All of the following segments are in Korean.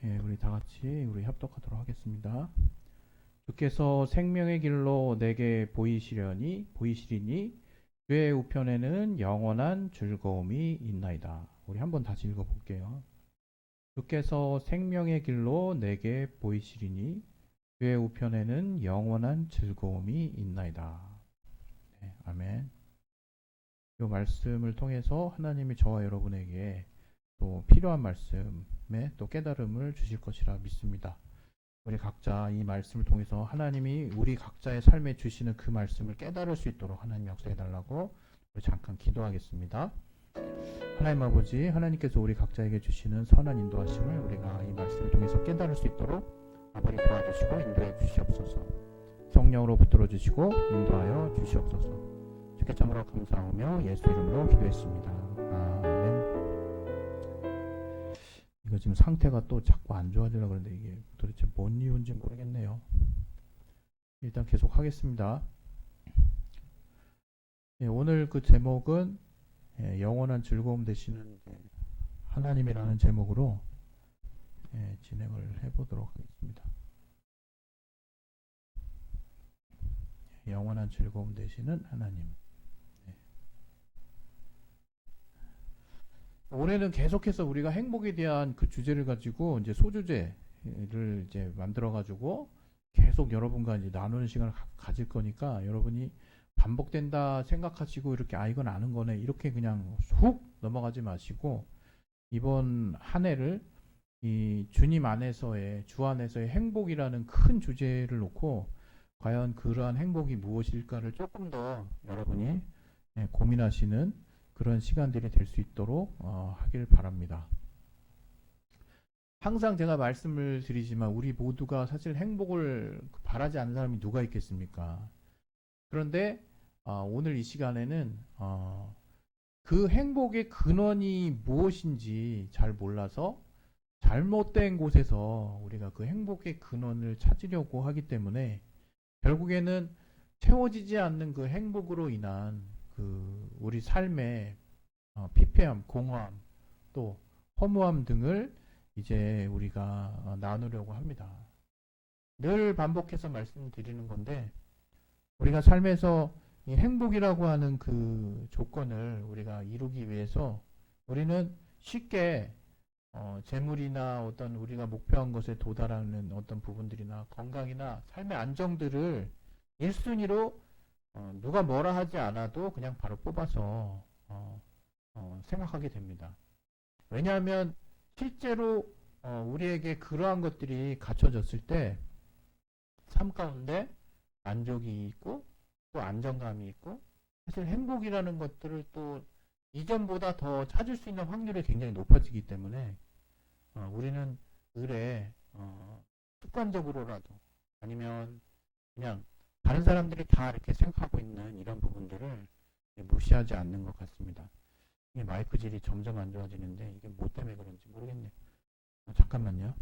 예, 우리 다 같이 우리 협독하도록 하겠습니다. 주께서 생명의 길로 내게 보이시리니 주의 우편에는 영원한 즐거움이 있나이다. 우리 한번 다시 읽어볼게요. 주께서 생명의 길로 내게 보이시리니 주의 우편에는 영원한 즐거움이 있나이다. 네, 아멘. 이 말씀을 통해서 하나님이 저와 여러분에게 또 필요한 말씀에 또 깨달음을 주실 것이라 믿습니다. 우리 각자 이 말씀을 통해서 하나님이 우리 각자의 삶에 주시는 그 말씀을 깨달을 수 있도록 하나님 역사해 달라고 우리 잠깐 기도하겠습니다. 하나님 아버지, 하나님께서 우리 각자에게 주시는 선한 인도하심을 우리가 이 말씀을 통해서 깨달을 수 있도록 아버지 도와주시고 인도해 주시옵소서. 성령으로 붙들어 주시고 인도하여 주시옵소서. 주께 참으로 감사하며 예수 이름으로 기도했습니다. 아멘. 이거 지금 상태가 또 자꾸 안 좋아지려고 그러는데 이게 도대체 뭔 이유인지 모르겠네요. 일단 계속 하겠습니다. 예, 오늘 그 제목은 영원한 즐거움 되시는 하나님이라는 제목으로 진행을 해보도록 하겠습니다. 영원한 즐거움 되시는 하나님. 올해는 계속해서 우리가 행복에 대한 그 주제를 가지고 이제 소주제를 이제 만들어 가지고 계속 여러분과 이제 나누는 시간을 가질 거니까 여러분이 반복된다 생각하시고 이렇게 이건 아는 거네 이렇게 그냥 훅 넘어가지 마시고 이번 한 해를 이 주님 안에서의 주 안에서의 행복이라는 큰 주제를 놓고 과연 그러한 행복이 무엇일까를 조금 더 여러분이 고민하시는 그런 시간들이 될 수 있도록 하길 바랍니다. 항상 제가 말씀을 드리지만 우리 모두가 사실 행복을 바라지 않는 사람이 누가 있겠습니까? 그런데 오늘 이 시간에는 그 행복의 근원이 무엇인지 잘 몰라서 잘못된 곳에서 우리가 그 행복의 근원을 찾으려고 하기 때문에 결국에는 채워지지 않는 그 행복으로 인한 그 우리 삶의 피폐함, 공허함, 또 허무함 등을 이제 우리가 나누려고 합니다. 늘 반복해서 말씀드리는 건데 우리가 삶에서 이 행복이라고 하는 그 조건을 우리가 이루기 위해서 우리는 쉽게 재물이나 어떤 우리가 목표한 것에 도달하는 어떤 부분들이나 건강이나 삶의 안정들을 1순위로 누가 뭐라 하지 않아도 그냥 바로 뽑아서 생각하게 됩니다. 왜냐하면 실제로 우리에게 그러한 것들이 갖춰졌을 때 삶 가운데 만족이 있고 또 안정감이 있고 사실 행복이라는 것들을 또 이전보다 더 찾을 수 있는 확률이 굉장히 높아지기 때문에 우리는 을에 습관적으로라도 아니면 그냥 다른 사람들이 다 이렇게 생각하고 있는 이런 부분들을 무시하지 않는 것 같습니다. 이게 마이크 질이 점점 안 좋아지는데 이게 뭐 때문에 그런지 모르겠네요. 잠깐만요.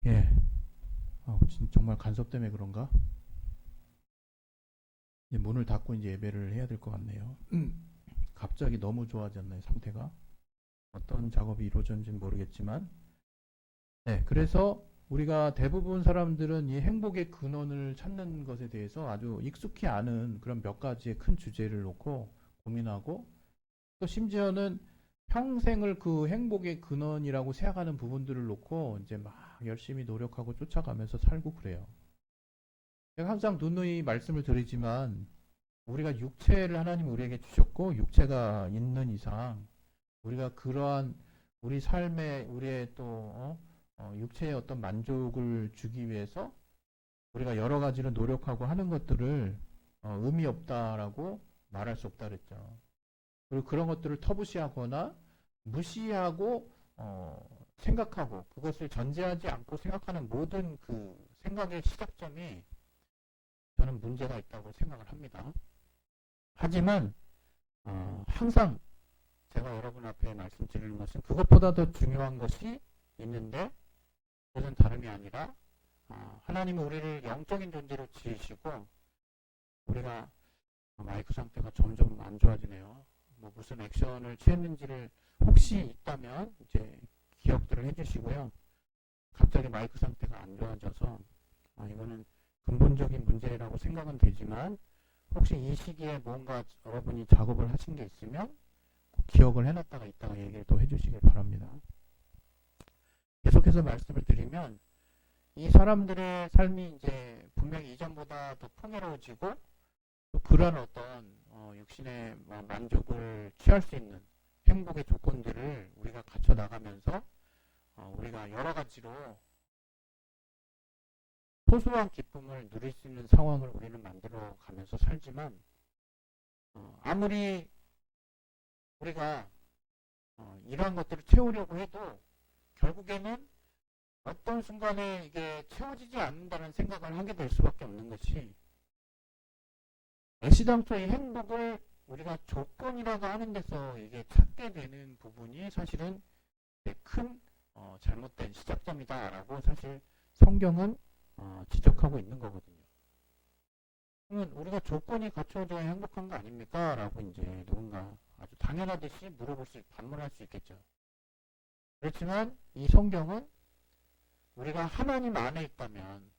예. 정말 간섭 때문에 그런가? 이제 문을 닫고 이제 예배를 해야 될 것 같네요. 갑자기 너무 좋아졌나요, 상태가? 어떤 작업이 이루어졌는지는 모르겠지만. 네, 그래서 우리가 대부분 사람들은 이 행복의 근원을 찾는 것에 대해서 아주 익숙히 아는 그런 몇 가지의 큰 주제를 놓고 고민하고 또 심지어는 평생을 그 행복의 근원이라고 생각하는 부분들을 놓고 이제 막 열심히 노력하고 쫓아가면서 살고 그래요. 제가 항상 누누이 말씀을 드리지만 우리가 육체를 하나님 우리에게 주셨고 육체가 있는 이상 우리가 그러한 우리 삶에 우리의 또 육체의 어떤 만족을 주기 위해서 우리가 여러 가지로 노력하고 하는 것들을 의미 없다라고 말할 수 없다 그랬죠. 그리고 그런 것들을 터부시하거나 무시하고 생각하고 그것을 전제하지 않고 생각하는 모든 그 생각의 시작점이 저는 문제가 있다고 생각을 합니다. 하지만 항상 제가 여러분 앞에 말씀드리는 것은 그것보다 더 중요한 것이 있는데 그것은 다름이 아니라 하나님은 우리를 영적인 존재로 지으시고 우리가 마이크 상태가 점점 안 좋아지네요. 뭐 무슨 액션을 취했는지를 혹시 있다면 이제 기억들을 해주시고요. 갑자기 마이크 상태가 안 좋아져서 이거는 근본적인 문제라고 생각은 되지만 혹시 이 시기에 뭔가 여러분이 작업을 하신 게 있으면 꼭 기억을 해놨다가 이따가 얘기를 또 해주시길 바랍니다. 계속해서 말씀을 드리면 이 사람들의 삶이 이제 분명히 이전보다 더 풍요로워지고 또 그런 어떤 육신의 만족을 취할 수 있는 행복의 조건들을 우리가 갖춰 나가면서 우리가 여러 가지로 소소한 기쁨을 누릴 수 있는 상황을 우리는 만들어 가면서 살지만 아무리 우리가 이러한 것들을 채우려고 해도 결국에는 어떤 순간에 이게 채워지지 않는다는 생각을 하게 될 수밖에 없는 것이 애시당초의 행복을 우리가 조건이라고 하는 데서 이게 찾게 되는 부분이 사실은 큰 잘못된 시작점이다라고 사실 성경은 지적하고 있는 거거든요. 그러면 우리가 조건이 갖춰져야 행복한 거 아닙니까? 라고 이제 누군가 아주 당연하듯이 반문할 수 있겠죠. 그렇지만 이 성경은 우리가 하나님 안에 있다면,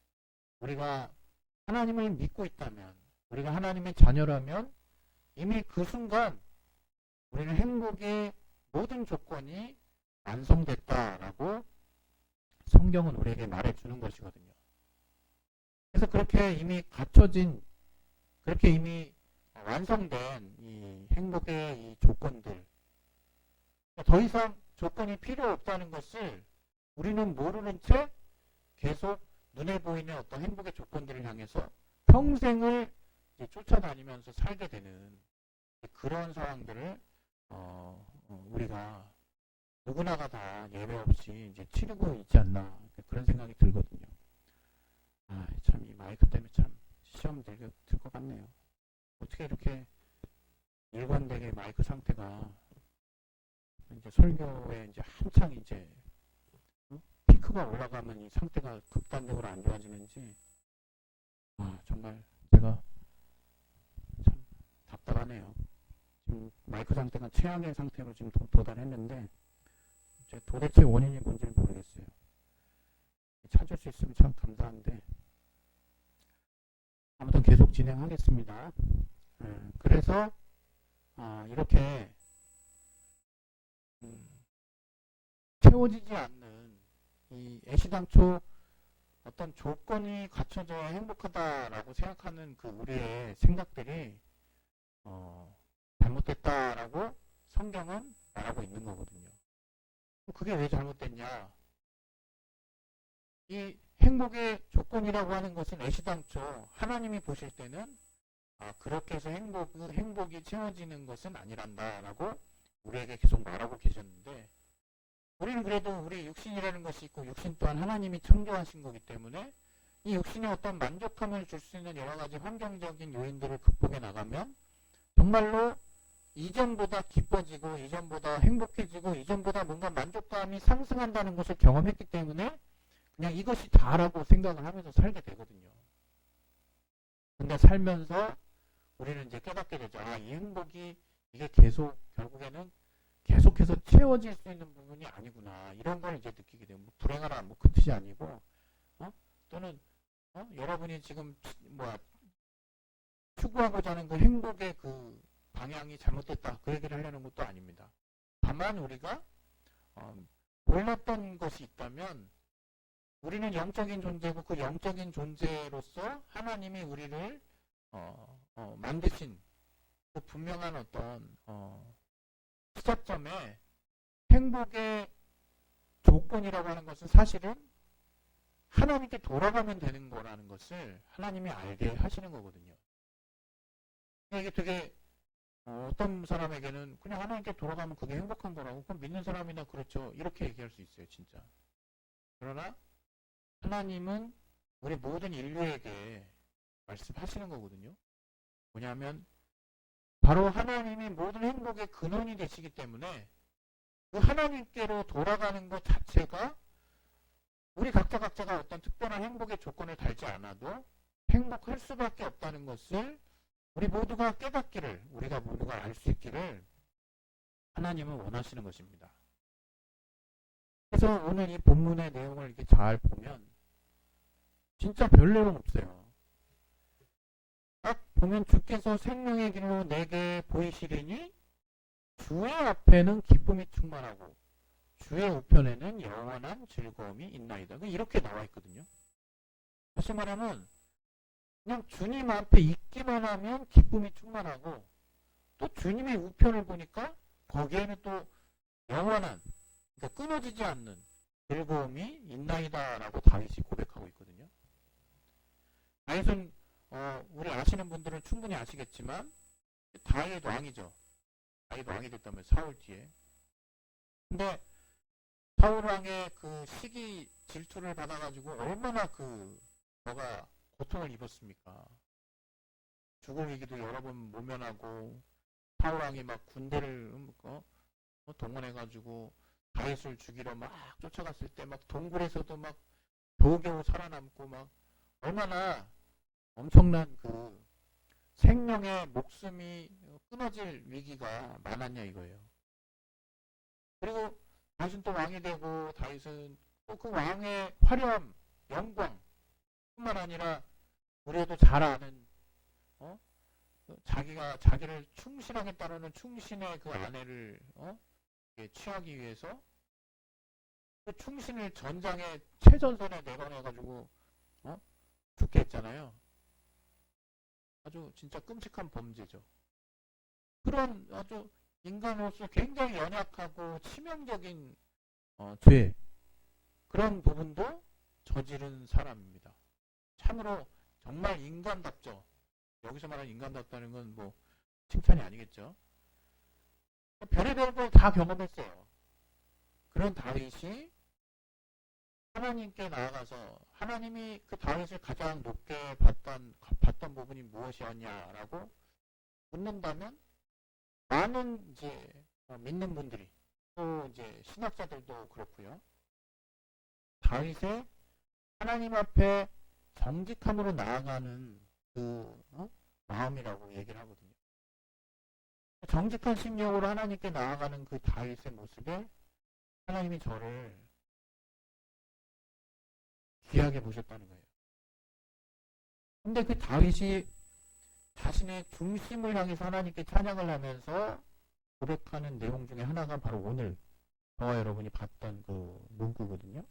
우리가 하나님을 믿고 있다면, 우리가 하나님의 자녀라면 이미 그 순간 우리는 행복의 모든 조건이 완성됐다라고 성경은 우리에게 말해주는 것이거든요. 그래서 그렇게 이미 갖춰진, 그렇게 이미 완성된 이 행복의 이 조건들, 더 이상 조건이 필요 없다는 것을 우리는 모르는 채 계속 눈에 보이는 어떤 행복의 조건들을 향해서 평생을 쫓아다니면서 살게 되는 그런 상황들을 우리가 누구나가 다 예외 없이 이제 치르고 있지 않나 그런 생각이 들거든요. 참 이 마이크 때문에 참 시험 들 것 같네요. 어떻게 이렇게 일관되게 마이크 상태가 이제 설교에 이제 한창 이제 피크가 올라가면 이 상태가 극단적으로 안 좋아지는지 정말 제가 참 답답하네요. 지금 마이크 상태가 최악의 상태로 지금 도달했는데 이제 도대체 원인이 뭔지 모르겠어요. 찾을 수 있으면 참 감사한데 아무튼 계속 진행하겠습니다. 그래서 이렇게 채워지지 않는 이 애시당초 어떤 조건이 갖춰져야 행복하다라고 생각하는 그 우리의 생각들이 잘못됐다라고 성경은 말하고 있는 거거든요. 그게 왜 잘못됐냐? 이 행복의 조건이라고 하는 것은 애시당초 하나님이 보실 때는 그렇게 해서 행복이 채워지는 것은 아니란다라고 우리에게 계속 말하고 계셨는데 우리는 그래도 우리 육신이라는 것이 있고 육신 또한 하나님이 창조하신 거기 때문에 이 육신에 어떤 만족감을 줄 수 있는 여러 가지 환경적인 요인들을 극복해 나가면 정말로 이전보다 기뻐지고 이전보다 행복해지고 이전보다 뭔가 만족감이 상승한다는 것을 경험했기 때문에 그냥 이것이 다라고 생각을 하면서 살게 되거든요. 근데 살면서 우리는 이제 깨닫게 되죠. 이 행복이 이게 계속 결국에는 계속해서 채워질 수 있는 부분이 아니구나. 이런 걸 이제 느끼게 돼요. 불행하라 그 뜻이 아니고 또는 여러분이 지금 추구하고자 하는 그 행복의 그 방향이 잘못됐다. 그 얘기를 하려는 것도 아닙니다. 다만 우리가 몰랐던 것이 있다면 우리는 영적인 존재고 그 영적인 존재로서 하나님이 우리를 만드신 그 분명한 어떤 시작점에 행복의 조건이라고 하는 것은 사실은 하나님께 돌아가면 되는 거라는 것을 하나님이 알게 하시는 거거든요. 이게 되게 어떤 사람에게는 그냥 하나님께 돌아가면 그게 행복한 거라고 그럼 믿는 사람이나 그렇죠. 이렇게 얘기할 수 있어요. 진짜. 그러나 하나님은 우리 모든 인류에게 말씀하시는 거거든요. 뭐냐면 바로 하나님이 모든 행복의 근원이 되시기 때문에 그 하나님께로 돌아가는 것 자체가 우리 각자가 어떤 특별한 행복의 조건을 달지 않아도 행복할 수밖에 없다는 것을 우리 모두가 깨닫기를, 우리가 모두가 알 수 있기를 하나님은 원하시는 것입니다. 그래서 오늘 이 본문의 내용을 이렇게 잘 보면 진짜 별 내용 없어요. 딱 보면 주께서 생명의 길로 내게 보이시리니 주의 앞에는 기쁨이 충만하고 주의 우편에는 영원한 즐거움이 있나이다. 이렇게 나와 있거든요. 다시 말하면 그냥 주님 앞에 있기만 하면 기쁨이 충만하고 또 주님의 우편을 보니까 거기에는 또 영원한, 그러니까 끊어지지 않는 즐거움이 있나이다 라고 다윗이 고백하고 있거든요. 다윗은 우리 아시는 분들은 충분히 아시겠지만 다윗 왕이죠. 다윗 왕이 됐다면 사울 뒤에. 근데 사울 왕의 그 시기 질투를 받아가지고 얼마나 저가 고통을 입었습니까? 죽을 위기도 여러 번 모면하고 사울 왕이 막 군대를 동원해가지고 다윗을 죽이러 막 쫓아갔을 때 막 동굴에서도 막 겨우겨우 살아남고 막 얼마나 엄청난 생명의 목숨이 끊어질 위기가 많았냐 이거예요. 그리고 다윗은 또 왕이 되고 다윗은 또 그 왕의 화려함, 영광 뿐만 아니라 우리도 잘 아는 자기를 충실하게 따르는 충신의 그 아내를 취하기 위해서 그 충신을 전장에 최전선에 내보내가지고 죽게 했잖아요. 아주 진짜 끔찍한 범죄죠. 그런 아주 인간으로서 굉장히 연약하고 치명적인 죄, 그런 부분도 저지른 사람입니다. 참으로 정말 인간답죠. 여기서 말하는 인간답다는 건 뭐 칭찬이 아니겠죠. 별의별 걸 다 경험했어요. 그런 다윗이 하나님께 나아가서 하나님이 그 다윗을 가장 높게 봤던 부분이 무엇이었냐라고 묻는다면 많은 이제 믿는 분들이 또 이제 신학자들도 그렇고요. 다윗의 하나님 앞에 정직함으로 나아가는 마음이라고 얘기를 하거든요. 정직한 심령으로 하나님께 나아가는 그 다윗의 모습에 하나님이 저를 귀하게 보셨다는 거예요. 근데 그 다윗이 자신의 중심을 향해서 하나님께 찬양을 하면서 고백하는 내용 중에 하나가 바로 오늘 저와 여러분이 봤던 그 문구거든요.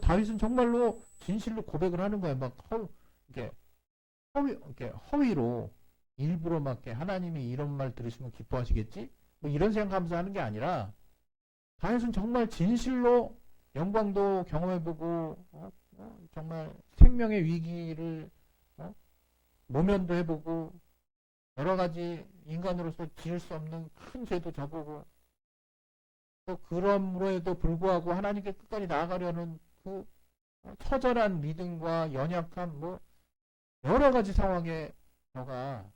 다윗은 정말로 진실로 고백을 하는 거예요. 막 허위로 일부러 막 하나님이 이런 말 들으시면 기뻐하시겠지? 뭐 이런 생각하면서 하는 게 아니라 다윗은 정말 진실로 영광도 경험해보고 정말 생명의 위기를 모면도 해보고 여러 가지 인간으로서 지을 수 없는 큰 죄도 져보고 또 그럼에도 불구하고 하나님께 끝까지 나아가려는 그 처절한 믿음과 연약함 여러 가지 상황에 저가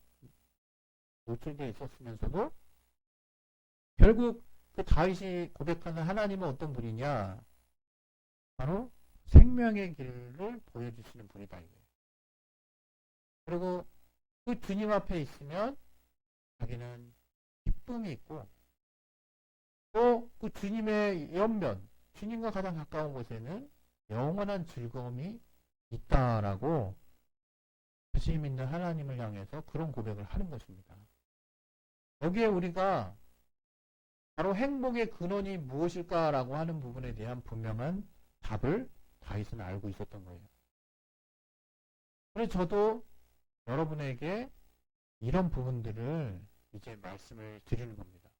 노출되어 있었으면서도 결국 그 다윗이 고백하는 하나님은 어떤 분이냐? 바로 생명의 길을 보여주시는 분이다 이거예요. 그리고 그 주님 앞에 있으면 자기는 기쁨이 있고 또 그 주님의 옆면, 주님과 가장 가까운 곳에는 영원한 즐거움이 있다라고 자신 믿는 하나님을 향해서 그런 고백을 하는 것입니다. 여기에 우리가 바로 행복의 근원이 무엇일까라고 하는 부분에 대한 분명한 답을 다윗은 알고 있었던 거예요. 그래서 저도 여러분에게 이런 부분들을 이제 말씀을 드리는 겁니다.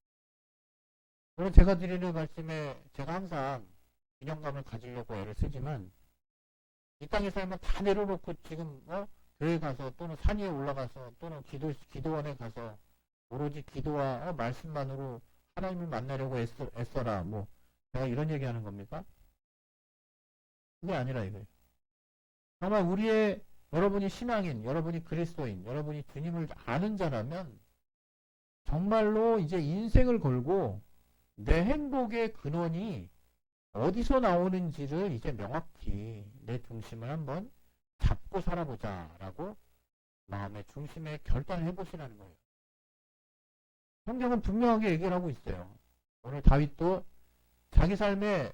오늘 제가 드리는 말씀에 제가 항상 균형감을 가지려고 애를 쓰지만 이 땅에 살면 다 내려놓고 지금 교회 가서 또는 산 위에 올라가서 또는 기도원에 가서 오로지 기도와 말씀만으로 하나님을 만나려고 애써라. 제가 이런 얘기하는 겁니까? 그게 아니라 이거예요. 정말 여러분이 신앙인, 여러분이 그리스도인, 여러분이 주님을 아는 자라면 정말로 이제 인생을 걸고 내 행복의 근원이 어디서 나오는지를 이제 명확히 내 중심을 한번 잡고 살아보자라고 마음의 중심에 결단을 해보시라는 거예요. 성경은 분명하게 얘기를 하고 있어요. 오늘 다윗도 자기 삶에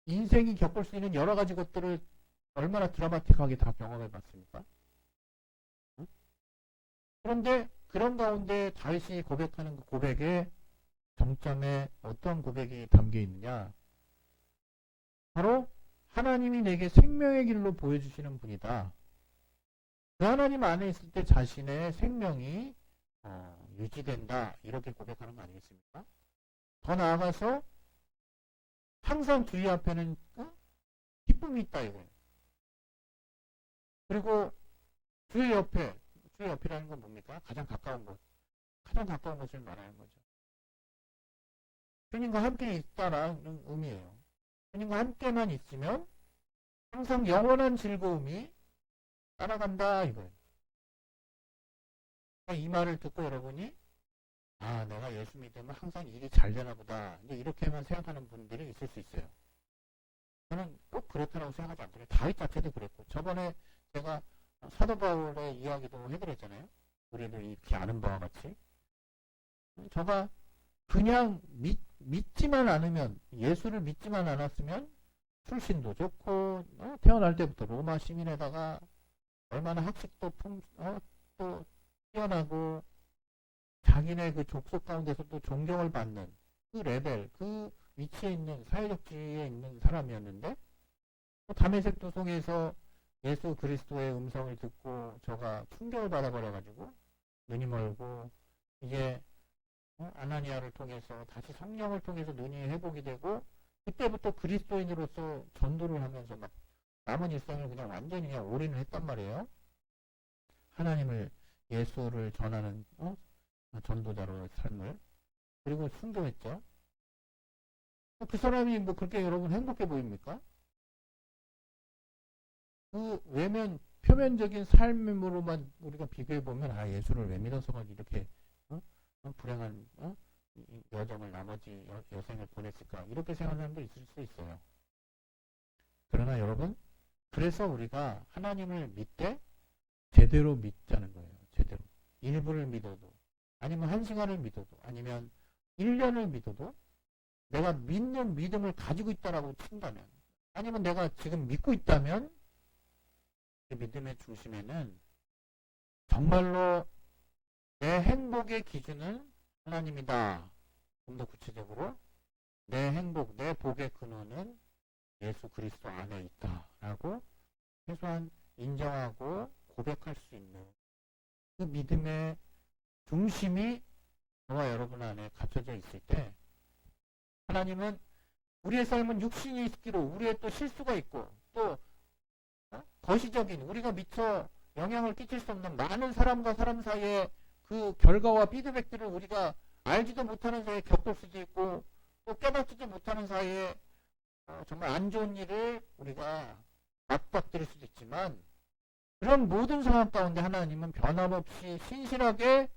인생이 겪을 수 있는 여러 가지 것들을 얼마나 드라마틱하게 다 경험해 봤습니까? 응? 그런데 그런 가운데 다윗이 고백하는 그 고백에 정점에 어떤 고백이 담겨 있느냐? 바로 하나님이 내게 생명의 길로 보여주시는 분이다. 그 하나님 안에 있을 때 자신의 생명이 유지된다. 이렇게 고백하는 거 아니겠습니까? 더 나아가서 항상 주의 앞에는 기쁨이 있다 이거예요. 그리고 주의 옆이라는 건 뭡니까? 가장 가까운 것을 말하는 거죠. 주님과 함께 있다라는 의미예요. 주님과 함께만 있으면 항상 영원한 즐거움이 따라간다 이거예요. 이 말을 듣고 여러분이 내가 예수 믿으면 항상 일이 잘 되나 보다 이렇게만 생각하는 분들이 있을 수 있어요. 저는 꼭 그렇다고 생각하지 않거든요. 다윗 자체도 그랬고 저번에 제가 사도 바울의 이야기도 해드렸잖아요. 우리도 이렇게 아는 바와 같이 저가 그냥 믿지만 않으면 예수를 믿지만 않았으면 출신도 좋고 태어날 때부터 로마 시민에다가 얼마나 학식도 또 뛰어나고 자기네 그 족속 가운데서 또 존경을 받는 그 레벨, 그 위치에 있는 사회적 지위에 있는 사람이었는데 다메섹 도성에서 예수 그리스도의 음성을 듣고 저가 충격을 받아버려가지고 눈이 멀고 이제 아나니아를 통해서 다시 성령을 통해서 눈이 회복이 되고 그때부터 그리스도인으로서 전도를 하면서 막 남은 일생을 그냥 완전히 그냥 올인을 했단 말이에요. 하나님을 예수를 전하는 전도자로의 삶을 그리고 순교했죠. 그 사람이 뭐 그렇게 여러분 행복해 보입니까? 그 표면적인 삶으로만 우리가 비교해 보면 예수를 왜 믿어서가 이렇게 불행한 여정을 나머지 여생을 보냈을까 이렇게 생각하는 사람도 있을 수 있어요. 그러나 여러분 그래서 우리가 하나님을 믿되 제대로 믿자는 거예요. 제대로 일부를 믿어도 아니면 1시간을 믿어도 아니면 1년을 믿어도 내가 믿는 믿음을 가지고 있다라고 친다면 아니면 내가 지금 믿고 있다면 그 믿음의 중심에는 정말로 내 행복의 기준은 하나님이다. 좀 더 구체적으로 내 행복, 내 복의 근원은 예수 그리스도 안에 있다라고 최소한 인정하고 고백할 수 있는 그 믿음의 중심이 저와 여러분 안에 갖춰져 있을 때 하나님은 우리의 삶은 육신이 있기로 우리의 또 실수가 있고 또 거시적인 우리가 미처 영향을 끼칠 수 없는 많은 사람과 사람 사이에 그 결과와 피드백들을 우리가 알지도 못하는 사이에 겪을 수도 있고 또 깨닫지도 못하는 사이에 정말 안 좋은 일을 우리가 맞닥뜨릴 수도 있지만 그런 모든 상황 가운데 하나님은 변함없이 신실하게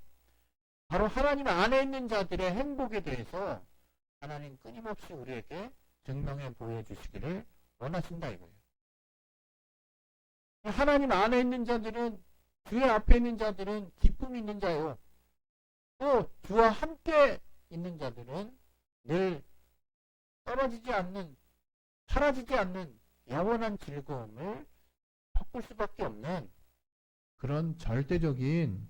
바로 하나님 안에 있는 자들의 행복에 대해서 하나님 끊임없이 우리에게 증명해 보여주시기를 원하신다 이거예요. 하나님 안에 있는 자들은 주의 앞에 있는 자들은 기쁨이 있는 자요. 또 주와 함께 있는 자들은 늘 떨어지지 않는 사라지지 않는 영원한 즐거움을 섞을 수밖에 없는 그런 절대적인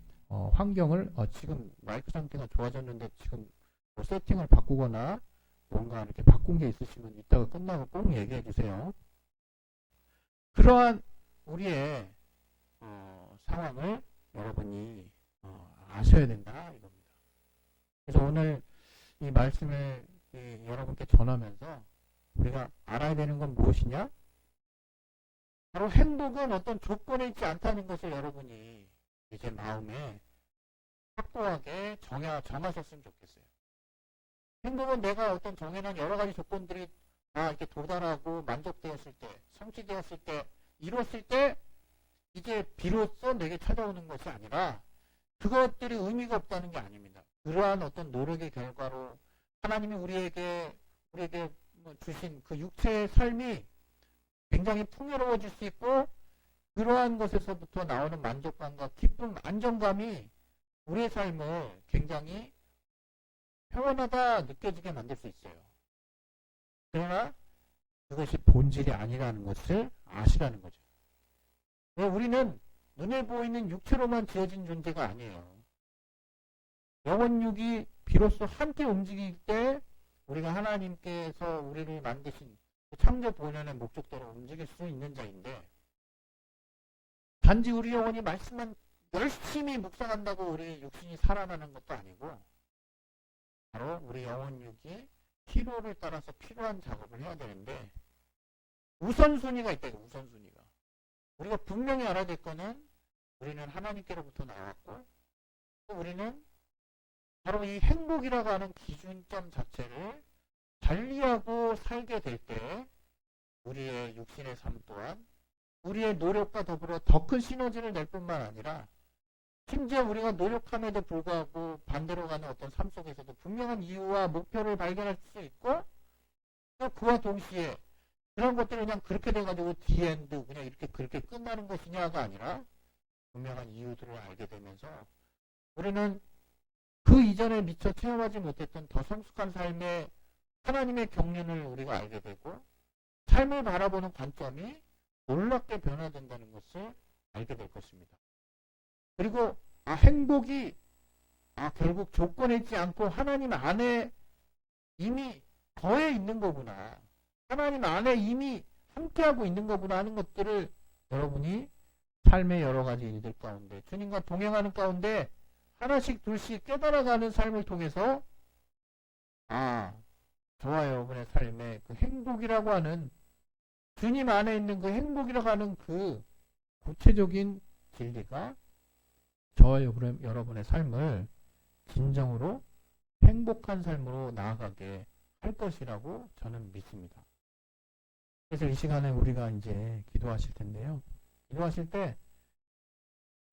환경을 지금 마이크 상태가 좋아졌는데 지금 뭐 세팅을 바꾸거나 뭔가 이렇게 바꾼 게 있으시면 이따가 끝나고 꼭 얘기해 주세요. 그러한 우리의 상황을 여러분이 아셔야 된다 이겁니다. 그래서 오늘 이 말씀을 여러분께 전하면서 우리가 알아야 되는 건 무엇이냐? 바로 행복은 어떤 조건에 있지 않다는 것을 여러분이 이제 마음에 확고하게 정하셨으면 좋겠어요. 행복은 내가 어떤 정해놓은 여러 가지 조건들이 다 이렇게 도달하고 만족되었을 때, 성취되었을 때, 이뤘을 때 이제 비로소 내게 찾아오는 것이 아니라 그것들이 의미가 없다는 게 아닙니다. 그러한 어떤 노력의 결과로 하나님이 우리에게 주신 그 육체의 삶이 굉장히 풍요로워질 수 있고, 그러한 것에서부터 나오는 만족감과 기쁨, 안정감이 우리의 삶을 굉장히 평온하다 느껴지게 만들 수 있어요. 그러나 그것이 본질이 아니라는 것을 아시라는 거죠. 우리는 눈에 보이는 육체로만 지어진 존재가 아니에요. 영혼육이 비로소 함께 움직일 때 우리가 하나님께서 우리를 만드신 창조 본연의 목적대로 움직일 수 있는 자인데, 단지 우리 영혼이 말씀만 열심히 묵상한다고 우리 육신이 살아나는 것도 아니고, 바로 우리 영혼육이 필요를 따라서 필요한 작업을 해야 되는데, 우선순위가 있다. 우선순위가. 우리가 분명히 알아야 될 거는, 우리는 하나님께로부터 나왔고, 또 우리는 바로 이 행복이라고 하는 기준점 자체를 달리하고 살게 될 때, 우리의 육신의 삶 또한 우리의 노력과 더불어 더 큰 시너지를 낼 뿐만 아니라, 심지어 우리가 노력함에도 불구하고 반대로 가는 어떤 삶 속에서도 분명한 이유와 목표를 발견할 수 있고, 또 그와 동시에 그런 것들이 그냥 그렇게 돼가지고 디엔드 그냥 이렇게 그렇게 끝나는 것이냐가 아니라 분명한 이유들을 알게 되면서 우리는 그 이전에 미처 체험하지 못했던 더 성숙한 삶의 하나님의 경륜을 우리가 알게 되고, 삶을 바라보는 관점이 놀랍게 변화된다는 것을 알게 될 것입니다. 그리고 행복이 결국 조건에 있지 않고 하나님 안에 이미 거해 있는 거구나, 하나님 안에 이미 함께하고 있는 거구나 하는 것들을 여러분이 삶의 여러 가지 일들 가운데, 주님과 동행하는 가운데 하나씩 둘씩 깨달아가는 삶을 통해서 저와 여러분의 삶에 그 행복이라고 하는, 주님 안에 있는 그 행복이라고 하는 그 구체적인 진리가 저와 여러분의 삶을 진정으로 행복한 삶으로 나아가게 할 것이라고 저는 믿습니다. 그래서 이 시간에 우리가 이제 기도하실 텐데요. 기도하실 때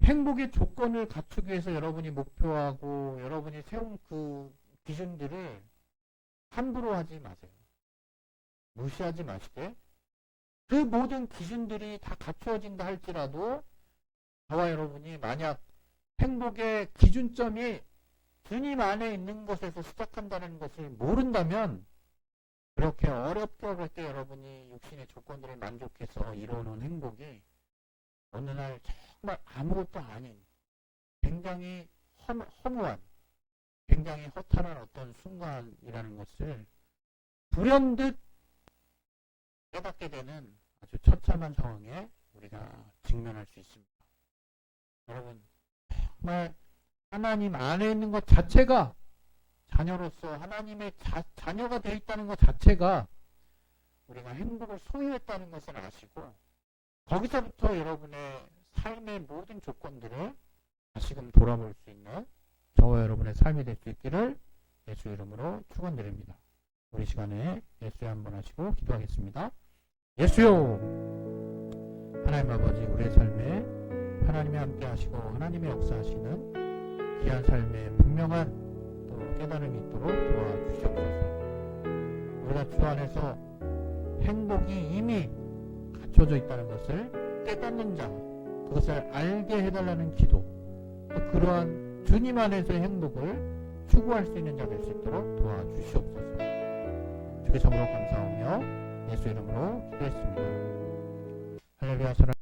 행복의 조건을 갖추기 위해서 여러분이 목표하고 여러분이 세운 그 기준들을 함부로 하지 마세요. 무시하지 마시되, 그 모든 기준들이 다 갖추어진다 할지라도 저와 여러분이 만약 행복의 기준점이 주님 안에 있는 것에서 시작한다는 것을 모른다면, 그렇게 어렵게 여러분이 육신의 조건들을 만족해서 이루는 행복이 어느 날 정말 아무것도 아닌 굉장히 허무한, 굉장히 허탈한 어떤 순간이라는 것을 불현듯 깨닫게 되는 아주 처참한 상황에 우리가 직면할 수 있습니다. 여러분, 정말 하나님 안에 있는 것 자체가, 자녀로서 하나님의 자녀가 되어 있다는 것 자체가 우리가 행복을 소유했다는 것을 아시고, 거기서부터 여러분의 삶의 모든 조건들을 다시금 돌아볼 수 있는 저와 여러분의 삶이 될 수 있기를 예수 이름으로 축원드립니다. 우리 시간에 예수의 한번 하시고 기도하겠습니다. 예수요, 하나님 아버지, 우리의 삶에 하나님이 함께 하시고 하나님의 역사하시는 귀한 삶의 분명한 또 깨달음이 있도록 도와주시옵소서. 우리가 주 안에서 행복이 이미 갖춰져 있다는 것을 깨닫는 자, 그것을 알게 해달라는 기도, 또 그러한 주님 안에서의 행복을 추구할 수 있는 자 될 수 있도록 도와주시옵소서. 주께 참으로 감사하며 예수 이름으로 기도했습니다. 할렐루야.